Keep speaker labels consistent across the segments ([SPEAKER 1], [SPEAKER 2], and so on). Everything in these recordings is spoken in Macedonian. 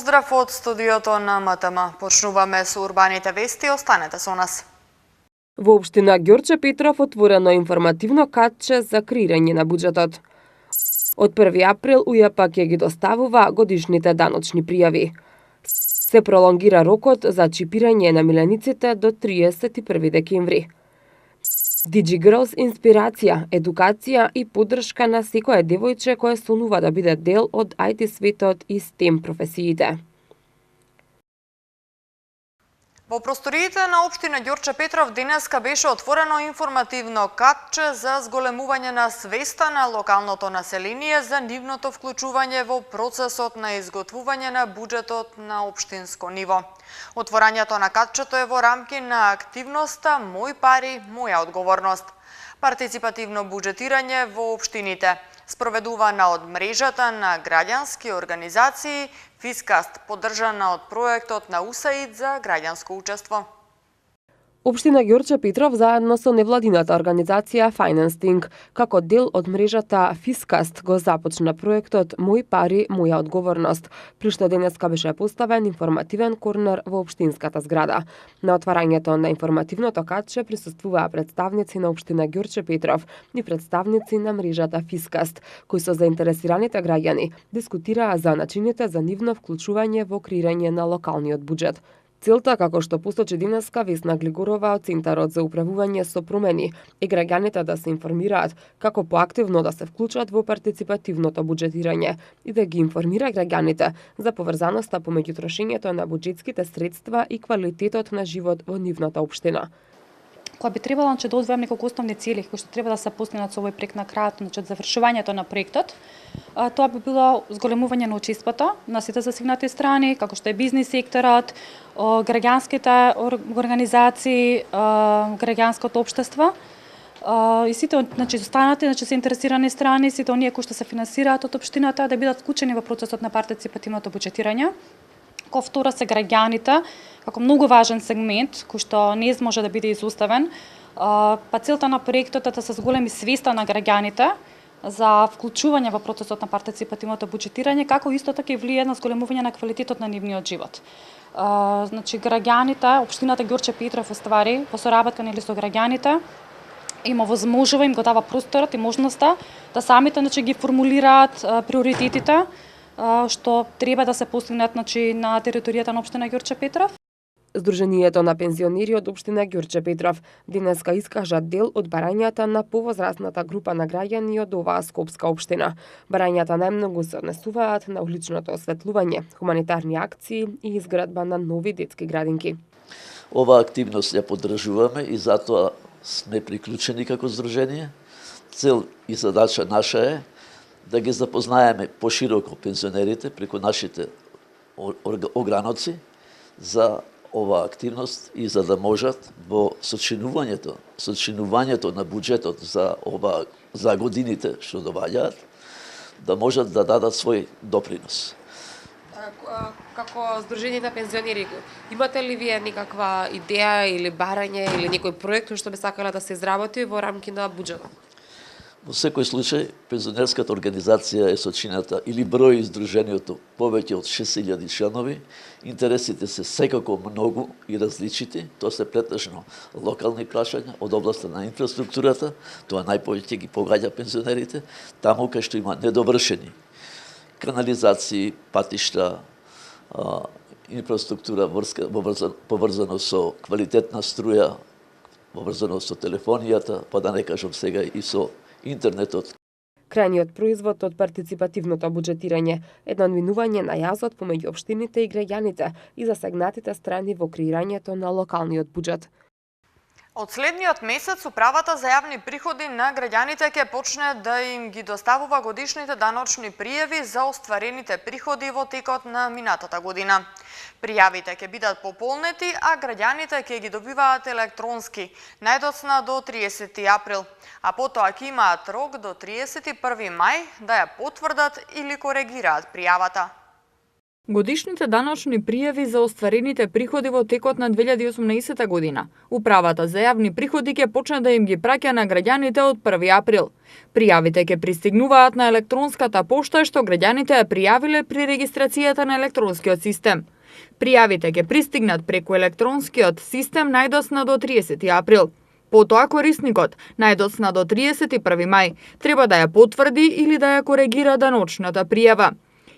[SPEAKER 1] Поздрав од студиото на МТМ. Почнуваме со урбаните вести, останете со нас.
[SPEAKER 2] Во општина Ѓорче Петров отворено информативно катче за креирање на буџетот. Од 1 април УЈП ќе ги доставува годишните даночни пријави. Се пролонгира рокот за чипирање на милениците до 31 декември. DigiGirls инспирација, едукација и поддршка на секое девојче кое сонува да биде дел од IT светот и STEM професиите.
[SPEAKER 1] Во просториите на општина Ѓорче Петров денеска беше отворено информативно катче за зголемување на свеста на локалното население за нивното вклучување во процесот на изготвување на буџетот на општинско ниво. Отворањето на катчето е во рамки на активноста Мој пари, моја одговорност. Партиципативно буџетирање во општините, спроведувана од мрежата на граѓански организации Фискаст, поддржана од проектот на УСАИД за граѓанско учество.
[SPEAKER 2] Општина Ѓорче Петров заедно со невладината организација Financing, како дел од мрежата Фискаст, го започна проектот Мој пари, моја одговорност, при што денеска беше поставен информативен корнер во општинската зграда. На отварањето на информативното катче присуствуваа представници на општина Ѓорче Петров и представници на мрежата Фискаст, кои со заинтересираните граѓани дискутираа за начините за нивно вклучување во креирање на локалниот буџет. Целта, како што посочи денеска Весна Глигорова од Центарот за управување со промени, е граѓаните да се информираат како поактивно да се вклучат во партиципативното буџетирање и да ги информира граѓаните за поврзаноста помеѓу трошењето на буџетските средства и квалитетот на живот во нивната општина.
[SPEAKER 3] Која би требало да одвојам неколку основни цели кои што треба да се постигнат со овој проект на крајот, од завршувањето на проектот. Тоа би било зголемување на учеството на сите засегнати страни, како што е бизнис секторот, граѓанските организации, граѓанското општество и сите останати, се интересирани страни, сите оние кои што се финансираат од општината да бидат вклучени во процесот на партиципативното буџетирање. Ко втора се граѓаните, како многу важен сегмент кој што не може да биде изоставен. Па целта на проектот е да се зголеми свеста на граѓаните за вклучување во процесот на партиципативното буџетирање, како исто така и влијае на зголемување на квалитетот на нивниот живот. Граѓаните, општината Ѓорче Петров оствари во соработка со граѓаните им овозможува, им го дава просторот и можноста да самите ги формулираат приоритетите што треба да се постигнат на територијата на општина Ѓорче Петров.
[SPEAKER 2] Сдруженијето на пензионери од општина Ѓорче Петров денеска искажа дел од барањата на повозрастната група на граѓани од оваа скопска општина. Барањата најмногу се однесуваат на уличното осветлување, хуманитарни акции и изградба на нови детски градинки.
[SPEAKER 4] Оваа активност ја поддржуваме и затоа сме приклучени како здружение. Цел и задача наша е да ги запознаеме пошироко пензионерите преку нашите ограноци за оваа активност и за да можат во сочинувањето на буџетот за годините што доаѓаат, да можат да дадат свој допринос.
[SPEAKER 5] Како Сдружение на пензионери, имате ли вие некаква идеја или барање или некој проект што би сакале да се изработи во рамки на буџетот?
[SPEAKER 4] Во секој случај, пензионерската организација е сочината или број издружениото повеќе од 6000 членови. Интересите се секако многу и различити. Тоа се претежно локални прашања од областа на инфраструктурата. Тоа најповеќе ги погода пензионерите. Таму кај што има недовршени канализации, патишта, инфраструктура поврзано со квалитетна струја, поврзано со телефонијата, па да не кажам сега и со интернетот.
[SPEAKER 2] Крајниот производ од партиципативното буџетирање е надминување на јазот помеѓу општините и граѓаните и засегнатите страни во креирањето на локалниот буџет.
[SPEAKER 1] Од следниот месец Управата за јавни приходи на граѓаните ќе почне да им ги доставува годишните даночни пријави за остварените приходи во текот на минатата година. Пријавите ќе бидат пополнети, а граѓаните ќе ги добиваат електронски, најдоцна до 30 април, а потоа ќе имаат рок до 31 мај да ја потврдат или коригираат пријавата.
[SPEAKER 6] Годишните даночни пријави за остварените приходи во текот на 2018 година, Управата за јавни приходи ќе почне да им ги праќа на граѓаните од 1 април. Пријавите ќе пристигнуваат на електронската пошта што граѓаните ја пријавиле при регистрацијата на електронскиот систем. Пријавите ќе пристигнат преку електронскиот систем најдосна до 30 април. Потоа корисникот, најдосна до 31 мај, треба да ја потврди или да ја коригира даночната пријава.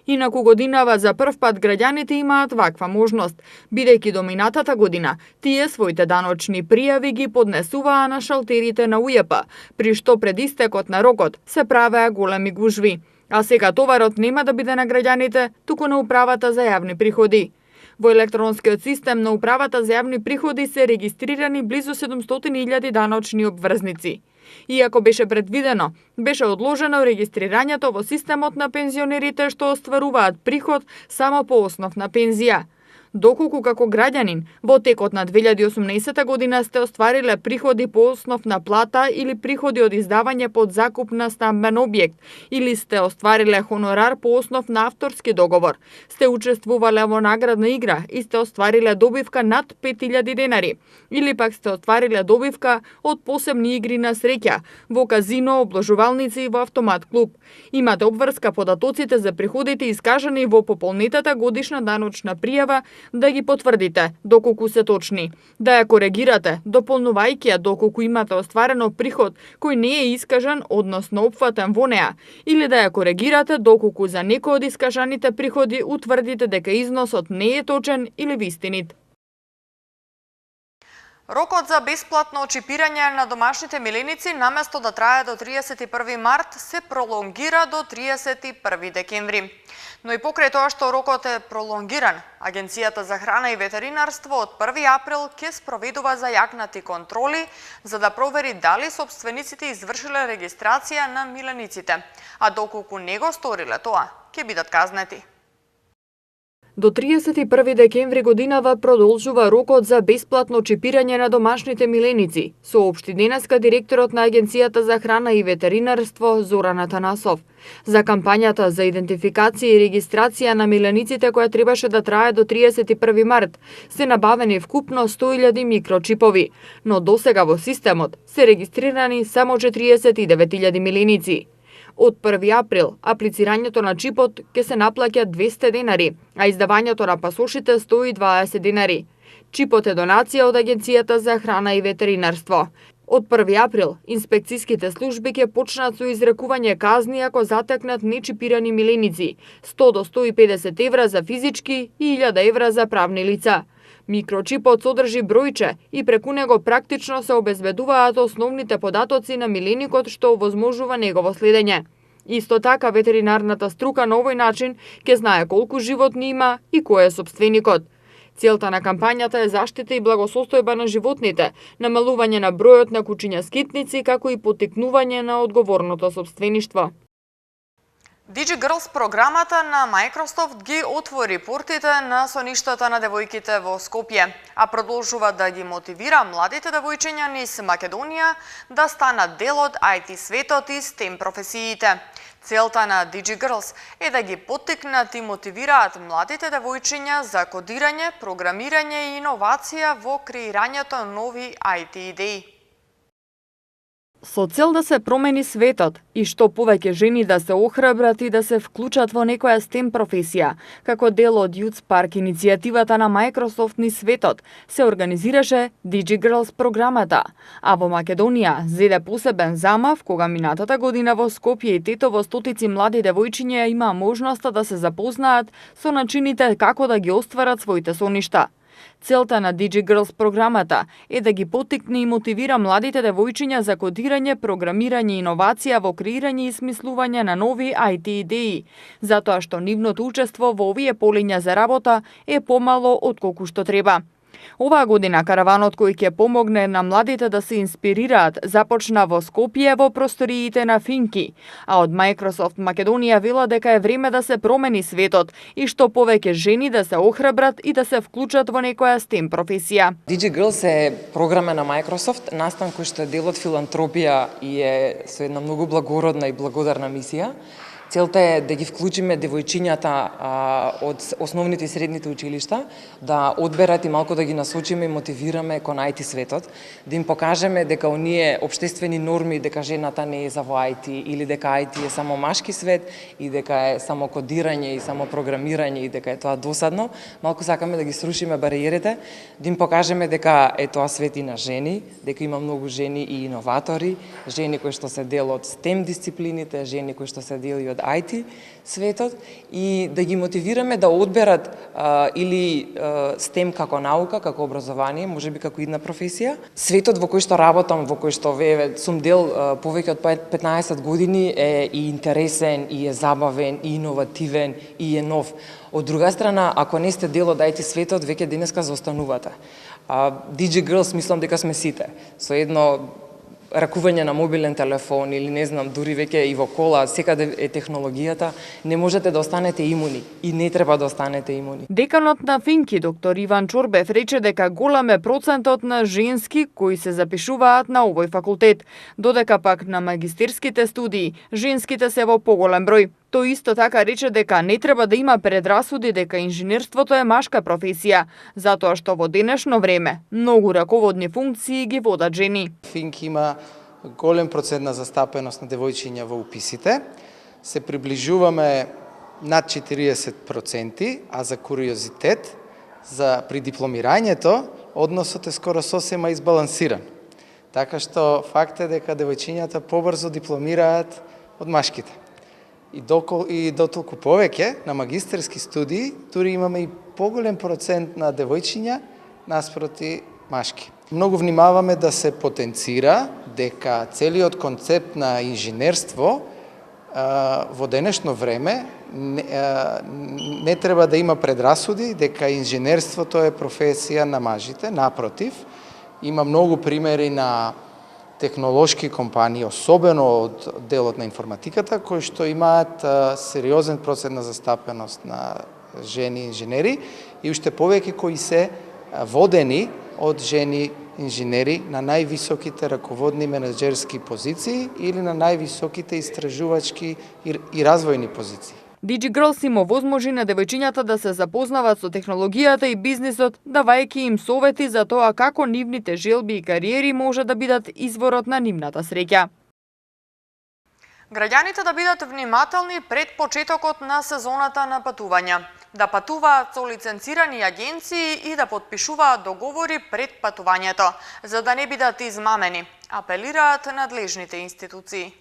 [SPEAKER 6] Инаку годинава за прв пат граѓаните имаат ваква можност, бидејќи до минатата година тие своите даночни пријави ги поднесуваа на шалтерите на УЈП, при што пред истекот на рокот се правеа големи гужви. А сега товарот нема да биде на граѓаните, туку на Управата за јавни приходи. Во електронскиот систем на Управата за јавни приходи се регистрирани близу 700.000 даночни обврзници. Иако беше предвидено, беше одложено регистрирањето во системот на пензионерите што остваруваат приход само по основ на пензија. Доколку како граѓанин во текот на 2018 година сте оствариле приходи по основ на плата или приходи од издавање под закуп на стамбен објект, или сте оствариле хонорар по основ на авторски договор, сте учествувале во наградна игра и сте оствариле добивка над 5000 денари, или пак сте оствариле добивка од посебни игри на среќа, во казино, обложувалници и во автомат клуб. Имате обврска податоците за приходите искажани во пополнетата годишна даночна пријава да ги потврдите доколку се точни, да ја коригирате дополнувајќи ја доколку имате остварено приход кој не е искажан, односно опфатен во неа, или да ја коригирате доколку за некој од искажаните приходи утврдите дека износот не е точен или вистинит.
[SPEAKER 1] Рокот за бесплатно чипирање на домашните миленици наместо да трае до 31 март се пролонгира до 31 декември. Но и покрај тоа што рокот е пролонгиран, Агенцијата за храна и ветеринарство од 1 април ќе спроведува зајакнати контроли за да провери дали собствениците извршиле регистрација на милениците, а доколку не го сториле тоа, ќе бидат казнети.
[SPEAKER 6] До 31 декември годинава продолжува рокот за бесплатно чипирање на домашните миленици, соопшти денеска директорот на Агенцијата за храна и ветеринарство Зоран Атанасов. За кампањата за идентификација и регистрација на милениците која требаше да трае до 31 март, се набавени вкупно 100.000 микрочипови, но досега во системот се регистрирани само 49.000 миленици. Од 1 април, аплицирањето на чипот ќе се наплаќа 200 денари, а издавањето на пасошите 120 денари. Чипот е донација од Агенцијата за храна и ветеринарство. Од 1 април, инспекцијските служби ќе почнат со изрекување казни ако затекнат нечипирани миленици, 100 до 150 евра за физички и 1000 евра за правни лица. Микрочипот содржи бројче и преку него практично се обезбедуваат основните податоци на миленикот што овозможува негово следење. Исто така, ветеринарната струка на овој начин ќе знае колку животни има и кој е собственикот. Целта на кампањата е заштита и благосостојба на животните, намалување на бројот на кучиња скитници, како и поттикнување на одговорното собствеништво.
[SPEAKER 1] DigiGirls програмата на Microsoft ги отвори портите на соништата на девојките во Скопје, а продолжува да ги мотивира младите девојчиња низ Македонија да станат дел од IT светот и STEM професиите. Целта на DigiGirls е да ги поттикнат и мотивираат младите девојчиња за кодирање, програмирање и иновација во креирањето нови IT идеи.
[SPEAKER 6] Со цел да се промени светот и што повеќе жени да се охрабрат и да се вклучат во некоја STEM професија, како дел од Youth Spark иницијативата на Microsoft низ светот, се организираше DigiGirls програмата, а во Македонија зеде посебен замав кога минатата година во Скопје и Тетово стотици млади девојчиња имаа можноста да се запознаат со начините како да ги остварат своите соништа. Целта на DigiGirls програмата е да ги поттикне и мотивира младите девојчиња за кодирање, програмирање и иновација во креирање и смислување на нови IT идеи, затоа што нивното учество во овие полиња за работа е помало отколку што треба. Оваа година караванот кој ќе помогне на младите да се инспирираат започна во Скопје во просториите на Финки, а од Microsoft Македонија вела дека е време да се промени светот и што повеќе жени да се охрабрат и да се вклучат во некоја STEM професија.
[SPEAKER 7] DigiGirls е програма на Microsoft, настан кој што е дел од филантропија и е со една многу благородна и благодарна мисија. Целта е да ги вклучиме девојчињата од основните и средните училишта, да одберат и малку да ги насочиме и мотивираме кон IT светот, да им покажеме дека оние општествени норми дека жената не е за во IT или дека IT е само машки свет и дека е само кодирање и само програмирање и дека е тоа досадно, малку сакаме да ги срушиме бариерите, да им покажеме дека е тоа свет и на жени, дека има многу жени и иноватори, жени кои што се дел од STEM дисциплините, жени кои што се дел и од IT светот и да ги мотивираме да одберат или STEM како наука, како образование, можеби како една професија. Светот во кој што работам, во кој што сум дел повеќе од 15 години е и интересен, и е забавен, и иновативен, и е нов. Од друга страна, ако не сте дел од IT светот, веќе денеска заостанувате. DJ Girls мислам дека сме сите. Со едно ракување на мобилен телефон или не знам, дури веќе и во кола, секаде е технологијата, не можете да останете имуни и не треба да останете имуни.
[SPEAKER 6] Деканот на Финки, доктор Иван Чорбев, рече дека голем е процентот на женски кои се запишуваат на овој факултет, додека пак на магистерските студии женските се во поголем број. Тој исто така рече дека не треба да има предрасуди дека инженерството е машка професија, затоа што во денешно време многу раководни функции ги водат жени.
[SPEAKER 8] Финк има голем процент на застапеност на девојчиња во уписите. Се приближуваме над 40%, а за куриозитет, при дипломирањето, односот е скоро сосема избалансиран. Така што факт е дека девојчињата побрзо дипломираат од машките. И дотолку повеќе на магистерски студии, тури имаме и поголем процент на девојчиња наспроти машки. Многу внимаваме да се потенцира дека целиот концепт на инженерство во денешно време не треба да има предрасуди дека инженерството е професија на мажите, напротив, има многу примери на технолошки компании, особено од делот на информатиката, кои што имаат сериозен процент на застапеност на жени инженери и уште повеќе кои се водени од жени инженери на највисоките раководни менеджерски позиции или на највисоките истражувачки и развојни позиции.
[SPEAKER 6] DJ Girls им овозможи на девојчињата да се запознават со технологијата и бизнисот, давајќи им совети за тоа како нивните желби и кариери може да бидат изворот на нивната среќа.
[SPEAKER 1] Граѓаните да бидат внимателни пред почетокот на сезоната на патувања, да патуваат со лиценцирани агенции и да потпишуваат договори пред патувањето, за да не бидат измамени, апелираат надлежните институции.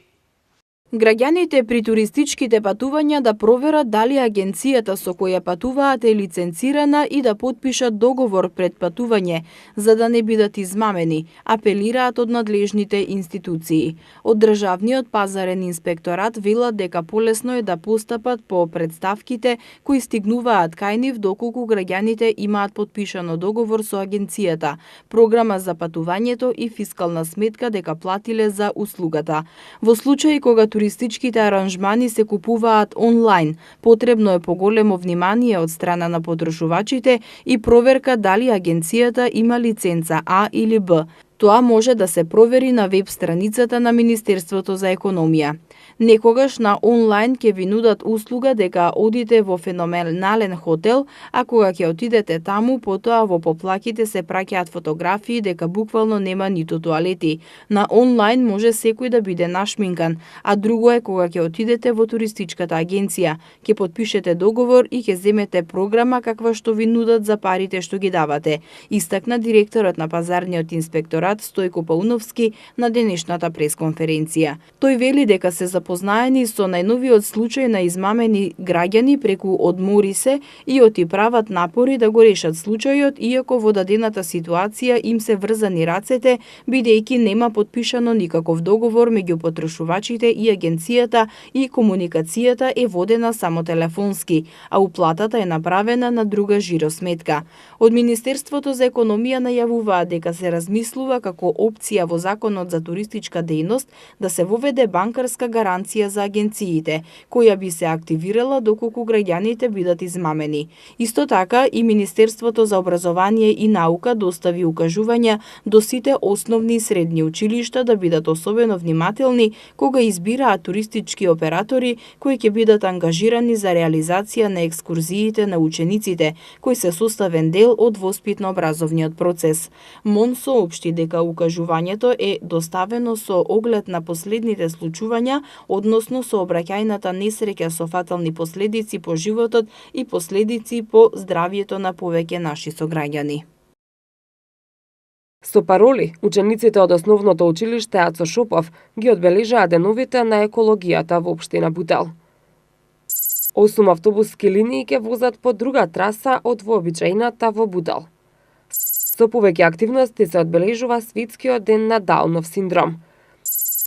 [SPEAKER 9] Граѓаните при туристичките патувања да проверат дали агенцијата со која патуваат е лиценцирана и да потпишат договор пред патување, за да не бидат измамени, апелираат од надлежните институции. Од Државниот пазарен инспекторат велат дека полесно е да постапат по претставките кои стигнуваат кај нив доколку граѓаните имаат потпишано договор со агенцијата, програма за патувањето и фискална сметка дека платиле за услугата. Во случај кога туристичките аранжмани се купуваат онлайн, потребно е поголемо внимание од страна на потрошувачите и проверка дали агенцијата има лиценца А или Б. Тоа може да се провери на веб страницата на Министерството за економија. Некогаш на онлайн ќе ви нудат услуга дека одите во феноменален хотел, а кога ќе отидете таму, потоа во поплаките се праќаат фотографии дека буквално нема ниту тоалети. На онлайн може секој да биде нашминкан, а друго е кога ќе отидете во туристичката агенција, ќе потпишете договор и ќе земете програма каква што ви нудат за парите што ги давате, истакна директорот на пазарниот инспекторат Стојко Пауновски на денешната пресконференција. Тој вели дека се запознаени со најновиот случај на измамени граѓани преку одмори се и оти прават напори да го решат случајот, иако во дадената ситуација им се врзани рацете, бидејќи нема потпишано никаков договор меѓу потрошувачите и агенцијата и комуникацијата е водена само телефонски, а уплатата е направена на друга жиросметка. Од Министерството за економија најавуваат дека се размислува предвидува како опција во Законот за туристичка дејност да се воведе банкарска гаранција за агенциите, која би се активирала доколку граѓаните бидат измамени. Исто така и Министерството за образование и наука достави укажувања до сите основни и средни училишта да бидат особено внимателни кога избираат туристички оператори кои ќе бидат ангажирани за реализација на екскурзиите на учениците, кои се составен дел од воспитно-образовниот процес. МОН соопшти дека укажувањето е доставено со оглед на последните случувања, односно сообраќајната несреќа со фатални последици по животот и последици по здравјето на повеќе наши сограѓани.
[SPEAKER 2] Со пароли, учениците од основното училиште Ацо Шопов ги одбележаа деновите на екологијата во општина Бутел. 8 автобуски линии ќе возат по друга траса од вообичајната во Бутел. Со повеќе активности се одбележува Светскиот ден на Даунов синдром.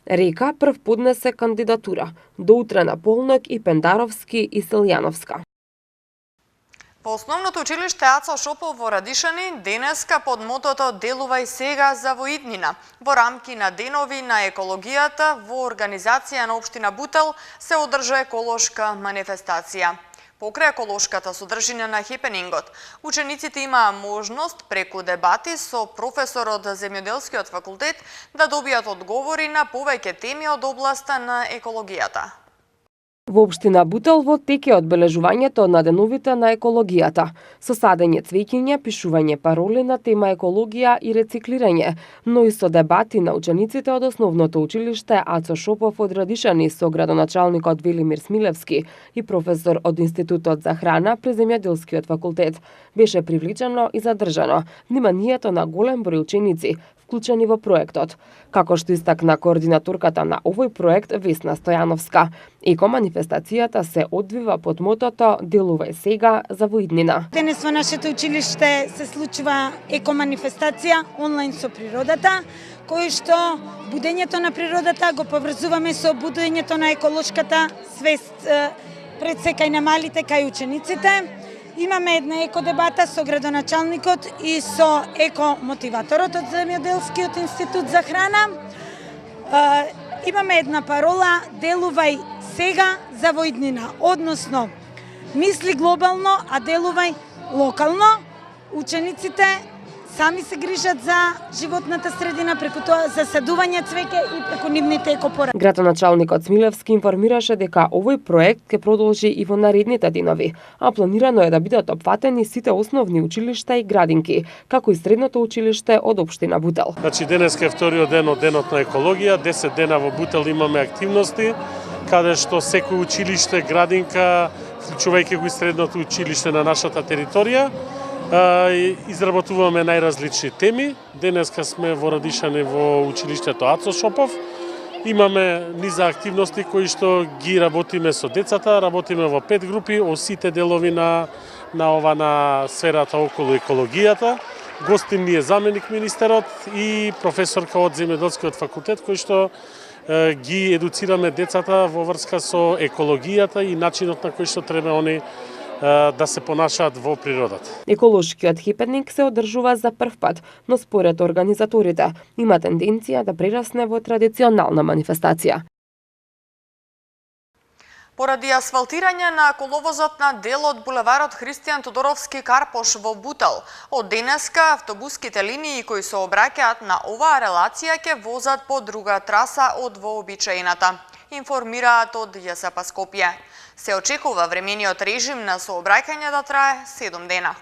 [SPEAKER 2] Река прв поднесе кандидатура, до утре на Полнок и Пендаровски и Силјановска.
[SPEAKER 1] По основното училиште Ацо Шопов во Радишани денеска под мотото "Делувај сега за во иднина" во рамки на денови на екологијата во организација на општина Бутел се одржа еколошка манифестација. Покрај еколошката содржина на хепенингот, учениците имаа можност преку дебати со професор од земјоделскиот факултет да добијат одговори на повеќе теми од областа на екологијата.
[SPEAKER 2] Во општина Бутел во тек е одбележувањето на деновите на екологијата, со садење цвеќиња, пишување пароли на тема екологија и рециклирање, но и со дебати на учениците од основното училиште Ацо Шопов од Радишани со градоначалникот Велимир Смилевски и професор од Институтот за храна при земјоделскиот факултет. Беше привличено и задржано вниманието на голем број ученици, вклучени во проектот, како што истакна координаторката на овој проект Весна Стојановска. Екоманифестацијата се одвива под мотото "Делувај сега за во иднина".
[SPEAKER 10] Денес во нашето училиште се случува екоманифестација онлайн со природата, кој што будењето на природата го поврзуваме со будењето на еколошката свест пред се кај на малите, кај учениците. Имаме една екодебата со градоначалникот и со екомотиваторот од Земјоделскиот институт за храна. Имаме една парола "Делувај сега за во иднина", односно мисли глобално, а делувај локално. Учениците сами се грижат за животната средина преку тоа засадување цвеќе и преку нивните екопоради.
[SPEAKER 2] Градоначалникот Смилевски информираше дека овој проект ќе продолжи и во наредните денови, а планирано е да бидат опфатени сите основни училишта и градинки, како и средното училиште од општина Бутел.
[SPEAKER 11] Значи денеска е вториот ден од денот на екологија, 10 дена во Бутел имаме активности, каде што секој училиште, градинка, вклучувајќи го и средното училиште на нашата територија, изработуваме најразлични теми. Денеска сме во Радишани во училиштето Ацо Шопов. Имаме низа активности кои што ги работиме со децата, работиме во 5 групи, о сите делови на сферата околу екологијата. Гостин ни е заменик министерот и професорка од Земјоделскиот факултет, кој што ги едуцираме децата во врска со екологијата и начинот на кој што треба они да се понашаат во природата.
[SPEAKER 2] Еколошкиот хепенинг се одржува за прв пат, но според организаторите има тенденција да прерасне во традиционална манифестација.
[SPEAKER 1] Поради асфалтирање на коловозот на дел од булеварот Христијан Тодоровски Карпош во Бутел, од денеска автобуските линии кои се обраќаат на оваа релација ќе возат по друга траса од вообичаената, информираат од ЈСП Скопје. Се очекува времениот режим на сообраќање да трае 7 дена.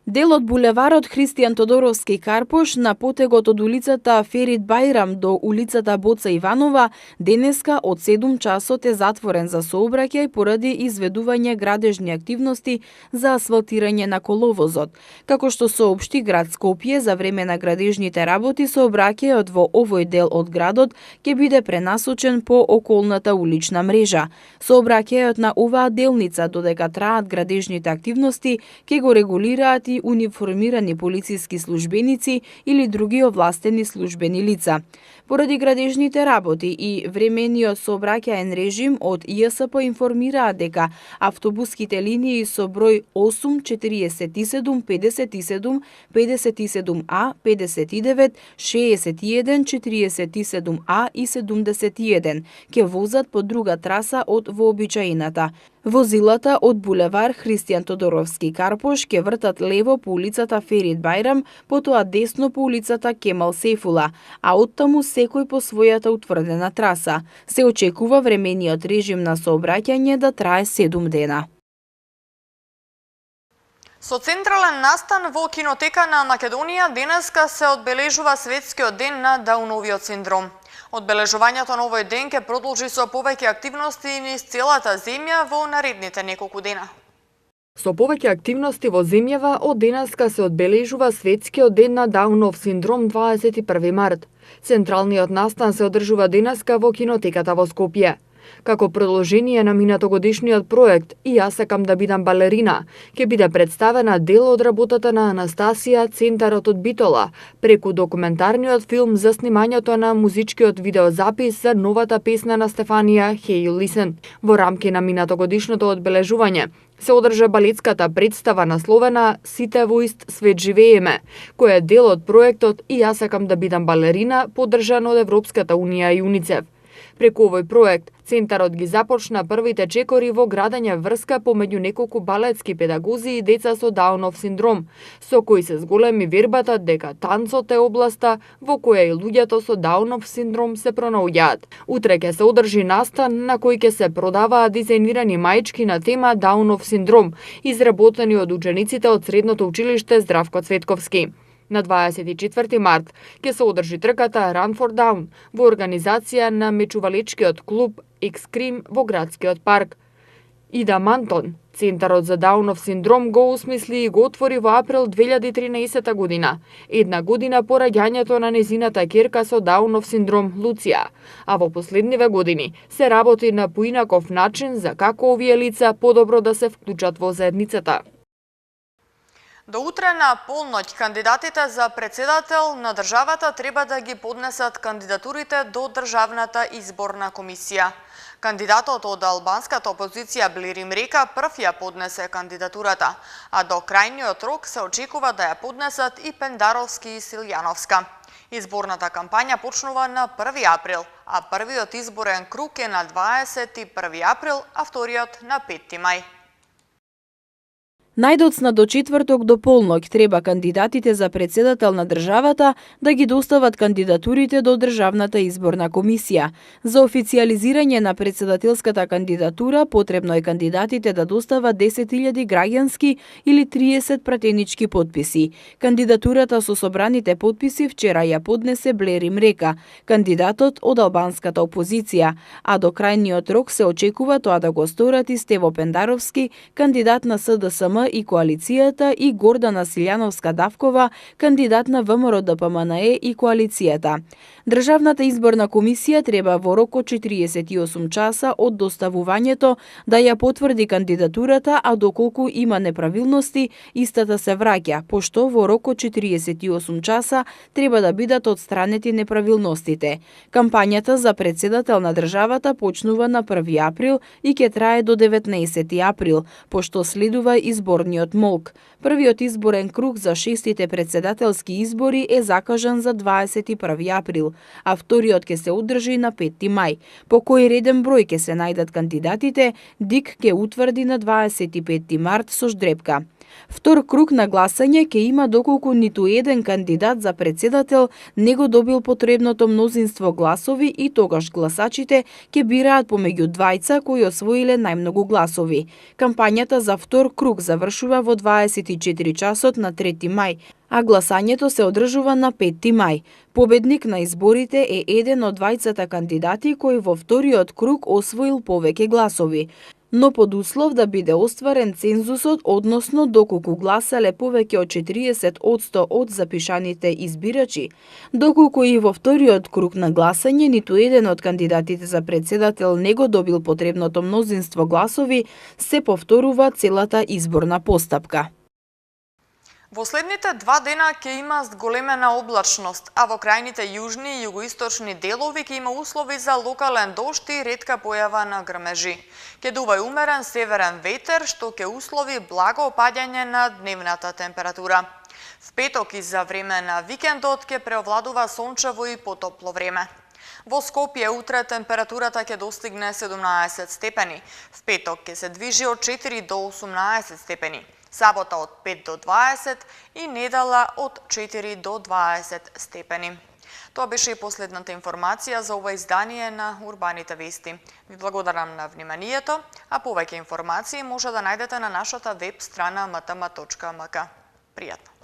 [SPEAKER 9] Дел од булеварот Христијан Тодоровски Карпош на потегот од улицата Ферит Бајрам до улицата Боца Иванова денеска од 7 часот е затворен за сообраќај поради изведување градежни активности за асфалтирање на коловозот. Како што соопшти град Скопје, за време на градежните работи сообраќајот во овој дел од градот ќе биде пренасочен по околната улична мрежа. Сообраќајот на оваа делница, додека траат градежните активности, ќе го регулираат и и униформирани полициски службеници или други овластени службени лица. Поради градежните работи и времениот сообраќаен режим од ЈСП информираа дека автобуските линии со број 8, 47, 57, 57А, 59, 61, 47А и 71 ќе возат по друга траса од вообичаената. Возилата од булевар Христијан Тодоровски Карпош ќе вртат лево по улицата Ферит Бајрам, потоа десно по улицата Кемал Сейфула, а оттаму секој по својата утврдена траса. Се очекува времениот режим на сообраќање да трае 7 дена.
[SPEAKER 1] Со централен настан во кинотека на Македонија денеска се одбележува светскиот ден на Дауновиот синдром. Одбележувањето на овој ден ќе продолжи со повеќе активности низ целата земја во наредните неколку дена.
[SPEAKER 6] Со повеќе активности во земјава, од денеска се одбележува светскиот ден на Даунов синдром 21 март. Централниот настан се одржува денеска во кинотеката во Скопје. Како продолжение на минатогодишниот проект "И јас сакам да бидам балерина", ќе биде представена дел од работата на Анастасија, Центарот од Битола, преку документарниот филм за снимањето на музичкиот видеозапис за новата песна на Стефанија "Hey Listen". Во рамки на минатогодишното одбележување се одржа балетската представа насловена "Сите во ист свет живееме", која е дел од проектот "И јас сакам да бидам балерина", поддржан од Европската унија и УНИЦЕФ. Преку овој проект, Центарот ги започна првите чекори во градење врска помеѓу неколку балетски педагози и деца со Даунов синдром, со кои се зголеми вербата дека танцот е областа во која и луѓето со Даунов синдром се пронаоѓаат. Утре ќе се одржи настан на кој ќе се продаваат дизајнирани маички на тема Даунов синдром, изработени од учениците од Средното училиште Здравко Цветковски. На 24 март ќе се одржи трката Run for Down во организација на мечувалечкиот клуб X-Cream во градскиот парк. Ида Мантон, Центарот за Даунов синдром, го осмисли и го отвори во април 2013 година, една година по раѓањето на незината ќерка со Даунов синдром Луција, а во последниве години се работи на поинаков начин за како овие лица подобро да се вклучат во заедницата.
[SPEAKER 1] До утре на полноќ кандидатите за председател на државата треба да ги поднесат кандидатурите до Државната изборна комисија. Кандидатот од албанската опозиција Блерим Река прв ја поднесе кандидатурата, а до крајниот рок се очекува да ја поднесат и Пендаровски и Силјановска. Изборната кампања почнува на 1 април, а првиот изборен круг е на 21 април, а вториот на 5 мај.
[SPEAKER 9] Најдоцна до четврток до полноќ треба кандидатите за председател на државата да ги достават кандидатурите до Државната изборна комисија. За официјализирање на председателската кандидатура потребно е кандидатите да достават 10.000 граѓански или 30 пратенички потписи. Кандидатурата со собраните потписи вчера ја поднесе Блерим Река, кандидатот од албанската опозиција, а до крајниот рок се очекува тоа да го сторат и Стево Пендаровски, кандидат на СДСМ и коалицијата, и Гордана Силјановска-Давкова, кандидат на ВМРО-ДПМНЕ и коалицијата. Државната изборна комисија треба во рок од 48 часа од доставувањето да ја потврди кандидатурата, а доколку има неправилности, истата се враќа, пошто во рок од 48 часа треба да бидат отстранети неправилностите. Кампањата за председател на државата почнува на 1 април и ќе трае до 19 април, пошто следува изборниот молк. Првиот изборен круг за 6-тите председателски избори е закажан за 21 април, а вториот ќе се одржи на 5 мај. По кој реден број ќе се најдат кандидатите, ДИК ќе утврди на 25 март со ждрепка. Втор круг на гласање ќе има доколку ниту еден кандидат за председател не го добил потребното мнозинство гласови и тогаш гласачите ќе бираат помеѓу двајца кои освоиле најмногу гласови. Кампањата за втор круг завршува во 24 часот на 3 мај, а гласањето се одржува на 5 мај. Победник на изборите е еден од двајцата кандидати кој во вториот круг освоил повеќе гласови, но под услов да биде остварен цензусот, односно доколку гласале повеќе од 40% од запишаните избирачи. Доколку и во вториот круг на гласање ниту еден од кандидатите за председател не го добил потребното мнозинство гласови, се повторува целата изборна постапка.
[SPEAKER 1] Во следните 2 дена ќе има зголемена облачност, а во крајните јужни и југоисточни делови ќе има услови за локален дожд и ретка појава на грмежи. Ќе дува и умерен северен ветер, што ќе услови благо опаѓање на дневната температура. В петок и за време на викендот ќе преовладува сончево и потопло време. Во Скопје утре температурата ќе достигне 17 степени. В петок ќе се движи од 4 до 18 степени. Сабота од 5 до 20 и недела од 4 до 20 степени. Тоа беше и последната информација за ова издание на Урбаните вести. Ви благодарам на вниманието, а повеќе информации може да најдете на нашата веб страна mtm.mk. Пријатно!